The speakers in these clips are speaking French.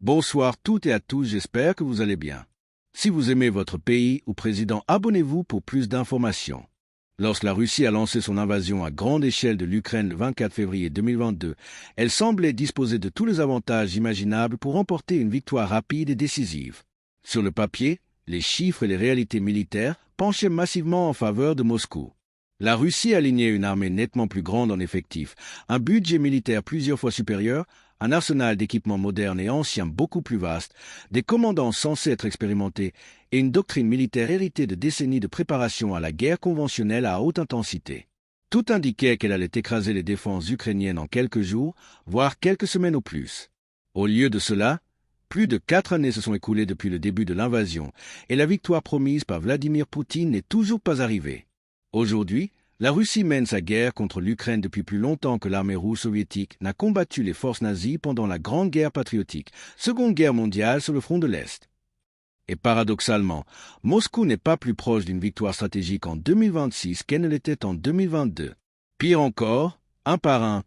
Bonsoir toutes et à tous, j'espère que vous allez bien. Si vous aimez votre pays ou président, abonnez-vous pour plus d'informations. Lorsque la Russie a lancé son invasion à grande échelle de l'Ukraine le 24 février 2022, elle semblait disposer de tous les avantages imaginables pour remporter une victoire rapide et décisive. Sur le papier, les chiffres et les réalités militaires penchaient massivement en faveur de Moscou. La Russie alignait une armée nettement plus grande en effectifs, un budget militaire plusieurs fois supérieur, un arsenal d'équipements modernes et anciens beaucoup plus vaste, des commandants censés être expérimentés et une doctrine militaire héritée de décennies de préparation à la guerre conventionnelle à haute intensité. Tout indiquait qu'elle allait écraser les défenses ukrainiennes en quelques jours, voire quelques semaines au plus. Au lieu de cela, plus de 4 années se sont écoulées depuis le début de l'invasion et la victoire promise par Vladimir Poutine n'est toujours pas arrivée. Aujourd'hui, la Russie mène sa guerre contre l'Ukraine depuis plus longtemps que l'armée rouge soviétique n'a combattu les forces nazies pendant la Grande Guerre patriotique, Seconde Guerre mondiale sur le front de l'Est. Et paradoxalement, Moscou n'est pas plus proche d'une victoire stratégique en 2026 qu'elle ne l'était en 2022. Pire encore, un par un,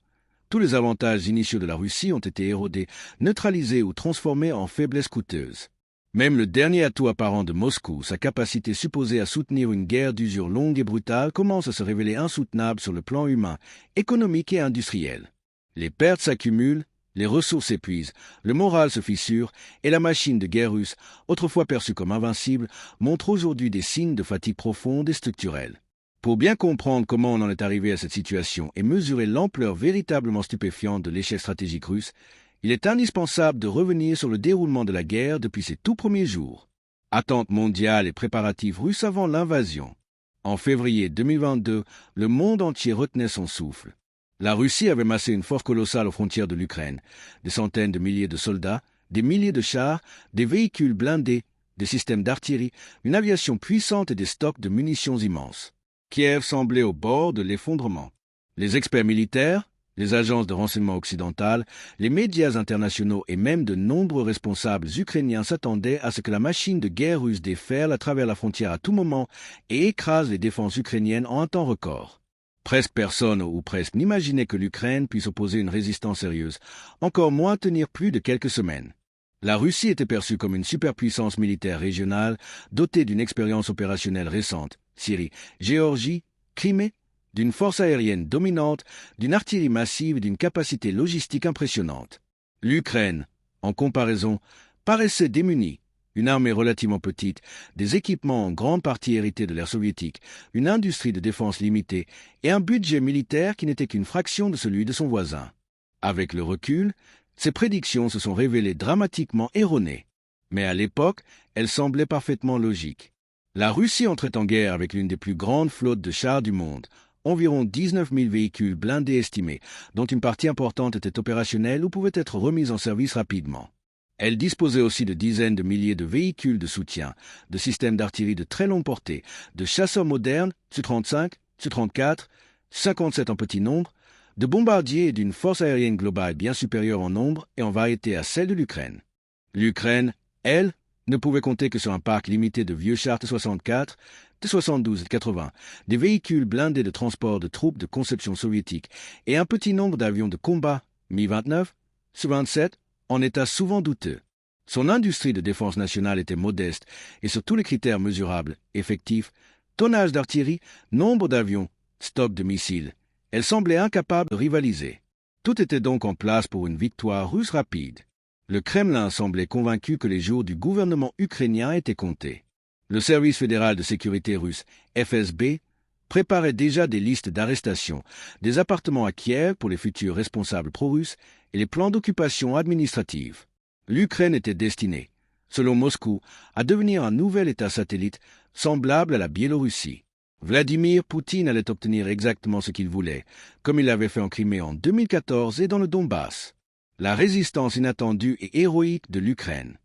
tous les avantages initiaux de la Russie ont été érodés, neutralisés ou transformés en faiblesses coûteuses. Même le dernier atout apparent de Moscou, sa capacité supposée à soutenir une guerre d'usure longue et brutale, commence à se révéler insoutenable sur le plan humain, économique et industriel. Les pertes s'accumulent, les ressources s'épuisent, le moral se fissure et la machine de guerre russe, autrefois perçue comme invincible, montre aujourd'hui des signes de fatigue profonde et structurelle. Pour bien comprendre comment on en est arrivé à cette situation et mesurer l'ampleur véritablement stupéfiante de l'échec stratégique russe, il est indispensable de revenir sur le déroulement de la guerre depuis ses tout premiers jours. Attente mondiale et préparatifs russes avant l'invasion. En février 2022, le monde entier retenait son souffle. La Russie avait massé une force colossale aux frontières de l'Ukraine. Des centaines de milliers de soldats, des milliers de chars, des véhicules blindés, des systèmes d'artillerie, une aviation puissante et des stocks de munitions immenses. Kiev semblait au bord de l'effondrement. Les experts militaires, les agences de renseignement occidentales, les médias internationaux et même de nombreux responsables ukrainiens s'attendaient à ce que la machine de guerre russe déferle à travers la frontière à tout moment et écrase les défenses ukrainiennes en un temps record. Presque personne ou presque n'imaginait que l'Ukraine puisse opposer une résistance sérieuse, encore moins tenir plus de quelques semaines. La Russie était perçue comme une superpuissance militaire régionale dotée d'une expérience opérationnelle récente, Syrie, Géorgie, Crimée, d'une force aérienne dominante, d'une artillerie massive et d'une capacité logistique impressionnante. L'Ukraine, en comparaison, paraissait démunie. Une armée relativement petite, des équipements en grande partie hérités de l'ère soviétique, une industrie de défense limitée et un budget militaire qui n'était qu'une fraction de celui de son voisin. Avec le recul, ces prédictions se sont révélées dramatiquement erronées. Mais à l'époque, elles semblaient parfaitement logiques. La Russie entrait en guerre avec l'une des plus grandes flottes de chars du monde, environ 19 000 véhicules blindés estimés, dont une partie importante était opérationnelle ou pouvait être remise en service rapidement. Elle disposait aussi de dizaines de milliers de véhicules de soutien, de systèmes d'artillerie de très longue portée, de chasseurs modernes, Su-35, Su-34, Su-57 en petit nombre, de bombardiers et d'une force aérienne globale bien supérieure en nombre et en variété à celle de l'Ukraine. L'Ukraine, elle, ne pouvait compter que sur un parc limité de vieux chars T-64, T-72 et T-80, des véhicules blindés de transport de troupes de conception soviétique et un petit nombre d'avions de combat Mi-29, Su-27, en état souvent douteux. Son industrie de défense nationale était modeste et sur tous les critères mesurables, effectifs, tonnage d'artillerie, nombre d'avions, stock de missiles. Elle semblait incapable de rivaliser. Tout était donc en place pour une victoire russe rapide. Le Kremlin semblait convaincu que les jours du gouvernement ukrainien étaient comptés. Le service fédéral de sécurité russe, FSB, préparait déjà des listes d'arrestations, des appartements à Kiev pour les futurs responsables pro-russes et les plans d'occupation administrative. L'Ukraine était destinée, selon Moscou, à devenir un nouvel État satellite semblable à la Biélorussie. Vladimir Poutine allait obtenir exactement ce qu'il voulait, comme il l'avait fait en Crimée en 2014 et dans le Donbass. La résistance inattendue et héroïque de l'Ukraine.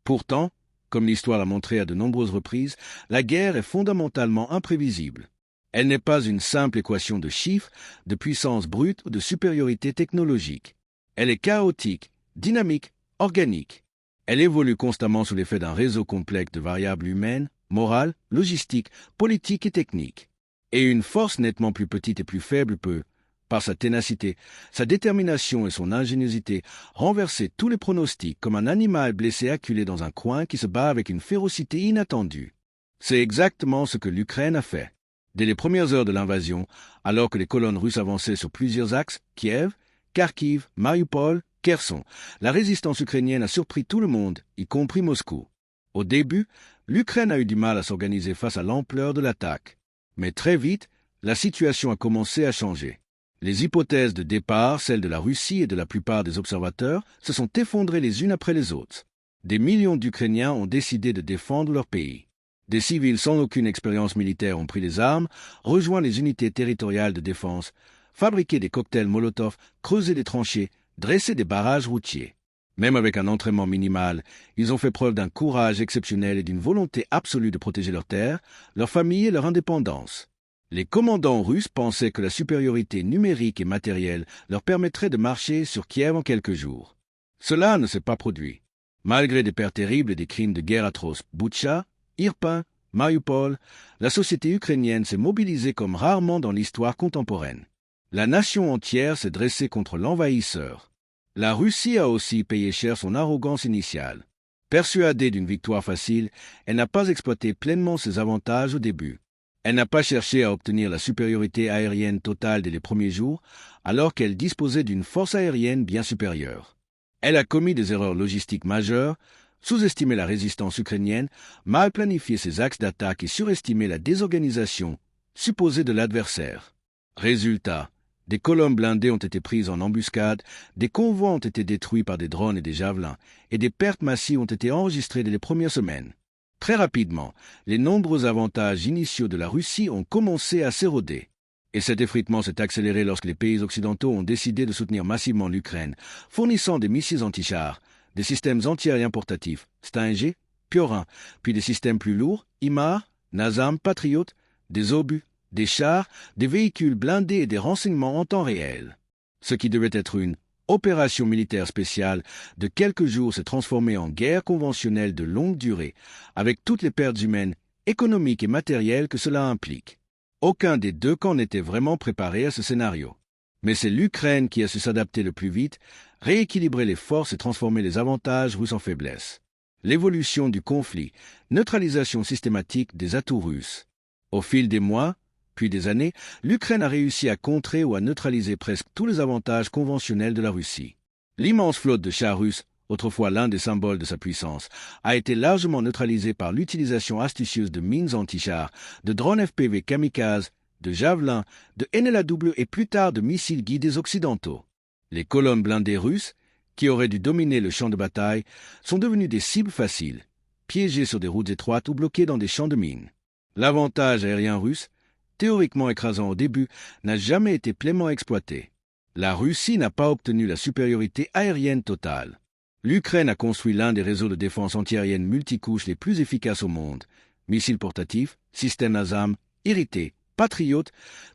Pourtant, comme l'histoire l'a montré à de nombreuses reprises, la guerre est fondamentalement imprévisible. Elle n'est pas une simple équation de chiffres, de puissance brute ou de supériorité technologique. Elle est chaotique, dynamique, organique. Elle évolue constamment sous l'effet d'un réseau complexe de variables humaines, morales, logistiques, politiques et techniques. Et une force nettement plus petite et plus faible peut, par sa ténacité, sa détermination et son ingéniosité, renversé tous les pronostics comme un animal blessé acculé dans un coin qui se bat avec une férocité inattendue. C'est exactement ce que l'Ukraine a fait. Dès les premières heures de l'invasion, alors que les colonnes russes avançaient sur plusieurs axes, Kiev, Kharkiv, Mariupol, Kherson, la résistance ukrainienne a surpris tout le monde, y compris Moscou. Au début, l'Ukraine a eu du mal à s'organiser face à l'ampleur de l'attaque. Mais très vite, la situation a commencé à changer. Les hypothèses de départ, celles de la Russie et de la plupart des observateurs, se sont effondrées les unes après les autres. Des millions d'Ukrainiens ont décidé de défendre leur pays. Des civils sans aucune expérience militaire ont pris les armes, rejoint les unités territoriales de défense, fabriqué des cocktails Molotov, creusé des tranchées, dressé des barrages routiers. Même avec un entraînement minimal, ils ont fait preuve d'un courage exceptionnel et d'une volonté absolue de protéger leurs terres, leur famille et leur indépendance. Les commandants russes pensaient que la supériorité numérique et matérielle leur permettrait de marcher sur Kiev en quelques jours. Cela ne s'est pas produit. Malgré des pertes terribles et des crimes de guerre atroces, Boutcha, Irpin, Mariupol, la société ukrainienne s'est mobilisée comme rarement dans l'histoire contemporaine. La nation entière s'est dressée contre l'envahisseur. La Russie a aussi payé cher son arrogance initiale. Persuadée d'une victoire facile, elle n'a pas exploité pleinement ses avantages au début. Elle n'a pas cherché à obtenir la supériorité aérienne totale dès les premiers jours, alors qu'elle disposait d'une force aérienne bien supérieure. Elle a commis des erreurs logistiques majeures, sous-estimé la résistance ukrainienne, mal planifié ses axes d'attaque et surestimé la désorganisation supposée de l'adversaire. Résultat, des colonnes blindées ont été prises en embuscade, des convois ont été détruits par des drones et des javelins, et des pertes massives ont été enregistrées dès les premières semaines. Très rapidement, les nombreux avantages initiaux de la Russie ont commencé à s'éroder. Et cet effritement s'est accéléré lorsque les pays occidentaux ont décidé de soutenir massivement l'Ukraine, fournissant des missiles anti-chars, des systèmes antiaériens portatifs, Stinger, Piorin, puis des systèmes plus lourds, HIMARS, NASAM, Patriot, des obus, des chars, des véhicules blindés et des renseignements en temps réel. Ce qui devait être une opération militaire spéciale de quelques jours s'est transformé en guerre conventionnelle de longue durée, avec toutes les pertes humaines, économiques et matérielles que cela implique. Aucun des deux camps n'était vraiment préparé à ce scénario. Mais c'est l'Ukraine qui a su s'adapter le plus vite, rééquilibrer les forces et transformer les avantages russes en faiblesses. L'évolution du conflit, neutralisation systématique des atouts russes. Au fil des mois, puis des années, l'Ukraine a réussi à contrer ou à neutraliser presque tous les avantages conventionnels de la Russie. L'immense flotte de chars russes, autrefois l'un des symboles de sa puissance, a été largement neutralisée par l'utilisation astucieuse de mines anti-chars, de drones FPV kamikazes, de javelins, de NLAW et plus tard de missiles guidés occidentaux. Les colonnes blindées russes, qui auraient dû dominer le champ de bataille, sont devenues des cibles faciles, piégées sur des routes étroites ou bloquées dans des champs de mines. L'avantage aérien russe, théoriquement écrasant au début, n'a jamais été pleinement exploité. La Russie n'a pas obtenu la supériorité aérienne totale. L'Ukraine a construit l'un des réseaux de défense antiaérienne multicouches les plus efficaces au monde. Missiles portatifs, systèmes NASAM, irrités, patriotes,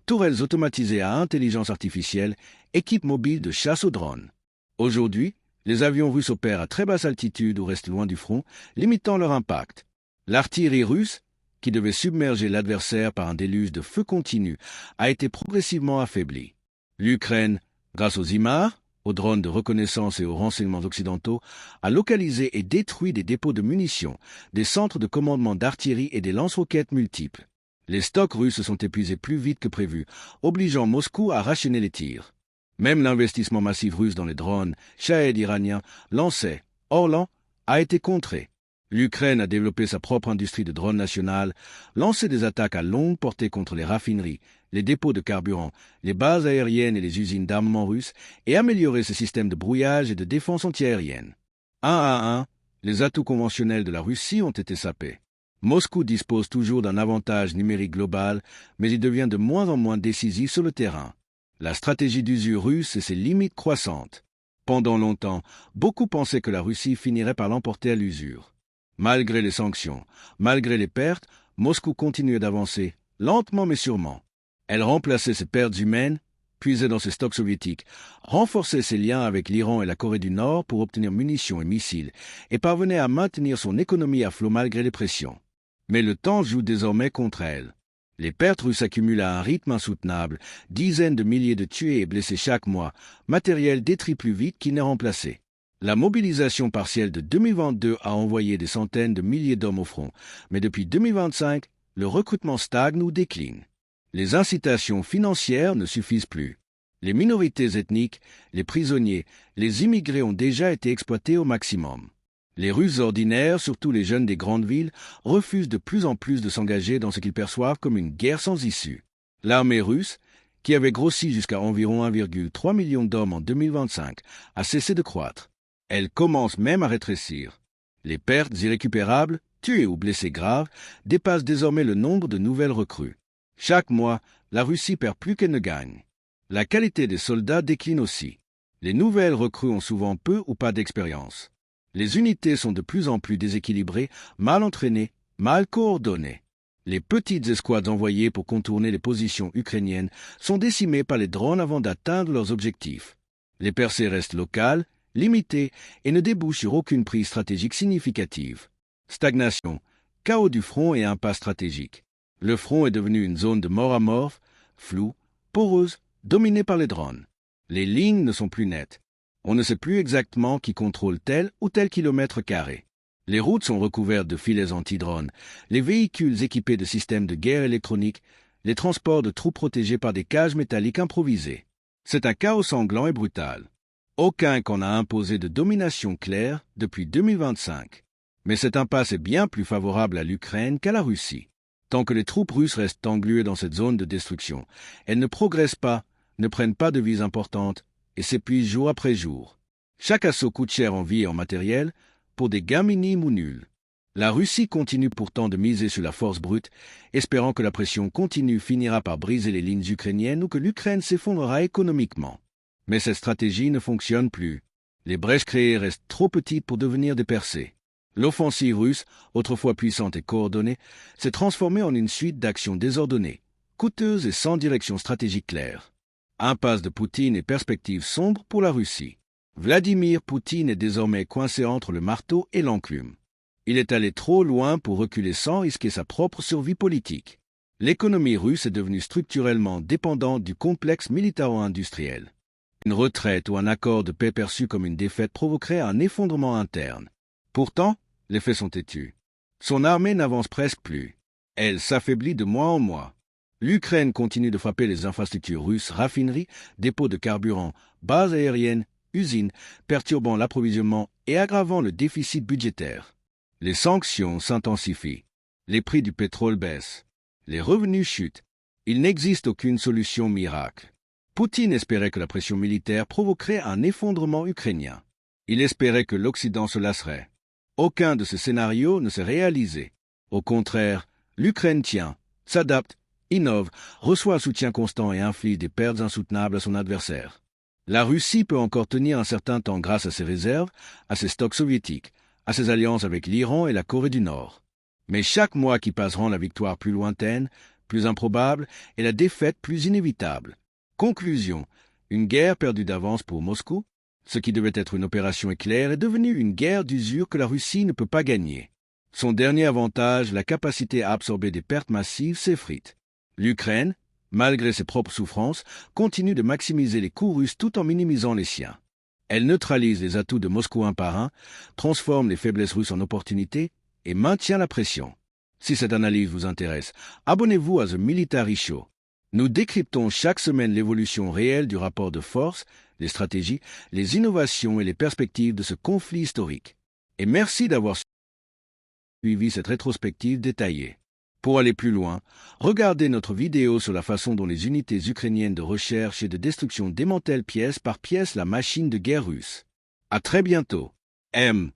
tourelles automatisées à intelligence artificielle, équipes mobiles de chasse aux drones. Aujourd'hui, les avions russes opèrent à très basse altitude ou restent loin du front, limitant leur impact. L'artillerie russe, qui devait submerger l'adversaire par un déluge de feu continu, a été progressivement affaiblie. L'Ukraine, grâce aux HIMARS, aux drones de reconnaissance et aux renseignements occidentaux, a localisé et détruit des dépôts de munitions, des centres de commandement d'artillerie et des lance-roquettes multiples. Les stocks russes se sont épuisés plus vite que prévu, obligeant Moscou à rationner les tirs. Même l'investissement massif russe dans les drones, Shahed iraniens, lancés, Orlan, a été contré. L'Ukraine a développé sa propre industrie de drones nationales, lancé des attaques à longue portée contre les raffineries, les dépôts de carburant, les bases aériennes et les usines d'armement russes, et amélioré ses systèmes de brouillage et de défense antiaérienne. Un à un, les atouts conventionnels de la Russie ont été sapés. Moscou dispose toujours d'un avantage numérique global, mais il devient de moins en moins décisif sur le terrain. La stratégie d'usure russe et ses limites croissantes. Pendant longtemps, beaucoup pensaient que la Russie finirait par l'emporter à l'usure. Malgré les sanctions, malgré les pertes, Moscou continuait d'avancer, lentement mais sûrement. Elle remplaçait ses pertes humaines, puisait dans ses stocks soviétiques, renforçait ses liens avec l'Iran et la Corée du Nord pour obtenir munitions et missiles, et parvenait à maintenir son économie à flot malgré les pressions. Mais le temps joue désormais contre elle. Les pertes russes accumulent à un rythme insoutenable, dizaines de milliers de tués et blessés chaque mois, matériel détruit plus vite qu'il n'est remplacé. La mobilisation partielle de 2022 a envoyé des centaines de milliers d'hommes au front, mais depuis 2025, le recrutement stagne ou décline. Les incitations financières ne suffisent plus. Les minorités ethniques, les prisonniers, les immigrés ont déjà été exploités au maximum. Les Russes ordinaires, surtout les jeunes des grandes villes, refusent de plus en plus de s'engager dans ce qu'ils perçoivent comme une guerre sans issue. L'armée russe, qui avait grossi jusqu'à environ 1,3 million d'hommes en 2025, a cessé de croître. Elle commence même à rétrécir. Les pertes irrécupérables, tués ou blessés graves, dépassent désormais le nombre de nouvelles recrues. Chaque mois, la Russie perd plus qu'elle ne gagne. La qualité des soldats décline aussi. Les nouvelles recrues ont souvent peu ou pas d'expérience. Les unités sont de plus en plus déséquilibrées, mal entraînées, mal coordonnées. Les petites escouades envoyées pour contourner les positions ukrainiennes sont décimées par les drones avant d'atteindre leurs objectifs. Les percées restent locales, limitées et ne débouchent sur aucune prise stratégique significative. Stagnation, chaos du front et impasse stratégique. Le front est devenu une zone de mort à mort, floue, poreuse, dominée par les drones. Les lignes ne sont plus nettes. On ne sait plus exactement qui contrôle tel ou tel kilomètre carré. Les routes sont recouvertes de filets anti-drones, les véhicules équipés de systèmes de guerre électronique, les transports de troupes protégés par des cages métalliques improvisées. C'est un chaos sanglant et brutal. Aucun camp n'a imposé de domination claire depuis 2025. Mais cette impasse est bien plus favorable à l'Ukraine qu'à la Russie. Tant que les troupes russes restent engluées dans cette zone de destruction, elles ne progressent pas, ne prennent pas de vies importantes et s'épuisent jour après jour. Chaque assaut coûte cher en vie et en matériel, pour des gains minimes ou nuls. La Russie continue pourtant de miser sur la force brute, espérant que la pression continue finira par briser les lignes ukrainiennes ou que l'Ukraine s'effondrera économiquement. Mais cette stratégie ne fonctionne plus. Les brèches créées restent trop petites pour devenir des percées. L'offensive russe, autrefois puissante et coordonnée, s'est transformée en une suite d'actions désordonnées, coûteuses et sans direction stratégique claire. Impasse de Poutine et perspectives sombres pour la Russie. Vladimir Poutine est désormais coincé entre le marteau et l'enclume. Il est allé trop loin pour reculer sans risquer sa propre survie politique. L'économie russe est devenue structurellement dépendante du complexe militaro-industriel. Une retraite ou un accord de paix perçu comme une défaite provoquerait un effondrement interne. Pourtant, les faits sont têtus. Son armée n'avance presque plus. Elle s'affaiblit de mois en mois. L'Ukraine continue de frapper les infrastructures russes, raffineries, dépôts de carburant, bases aériennes, usines, perturbant l'approvisionnement et aggravant le déficit budgétaire. Les sanctions s'intensifient. Les prix du pétrole baissent. Les revenus chutent. Il n'existe aucune solution miracle. Poutine espérait que la pression militaire provoquerait un effondrement ukrainien. Il espérait que l'Occident se lasserait. Aucun de ces scénarios ne s'est réalisé. Au contraire, l'Ukraine tient, s'adapte, innove, reçoit un soutien constant et inflige des pertes insoutenables à son adversaire. La Russie peut encore tenir un certain temps grâce à ses réserves, à ses stocks soviétiques, à ses alliances avec l'Iran et la Corée du Nord. Mais chaque mois qui passe rend la victoire plus lointaine, plus improbable et la défaite plus inévitable. Conclusion, une guerre perdue d'avance pour Moscou. Ce qui devait être une opération éclair est devenu une guerre d'usure que la Russie ne peut pas gagner. Son dernier avantage, la capacité à absorber des pertes massives, s'effrite. L'Ukraine, malgré ses propres souffrances, continue de maximiser les coûts russes tout en minimisant les siens. Elle neutralise les atouts de Moscou un par un, transforme les faiblesses russes en opportunités et maintient la pression. Si cette analyse vous intéresse, abonnez-vous à The Military Show. Nous décryptons chaque semaine l'évolution réelle du rapport de force, les stratégies, les innovations et les perspectives de ce conflit historique. Et merci d'avoir suivi cette rétrospective détaillée. Pour aller plus loin, regardez notre vidéo sur la façon dont les unités ukrainiennes de recherche et de destruction démantèlent pièce par pièce la machine de guerre russe. À très bientôt. M.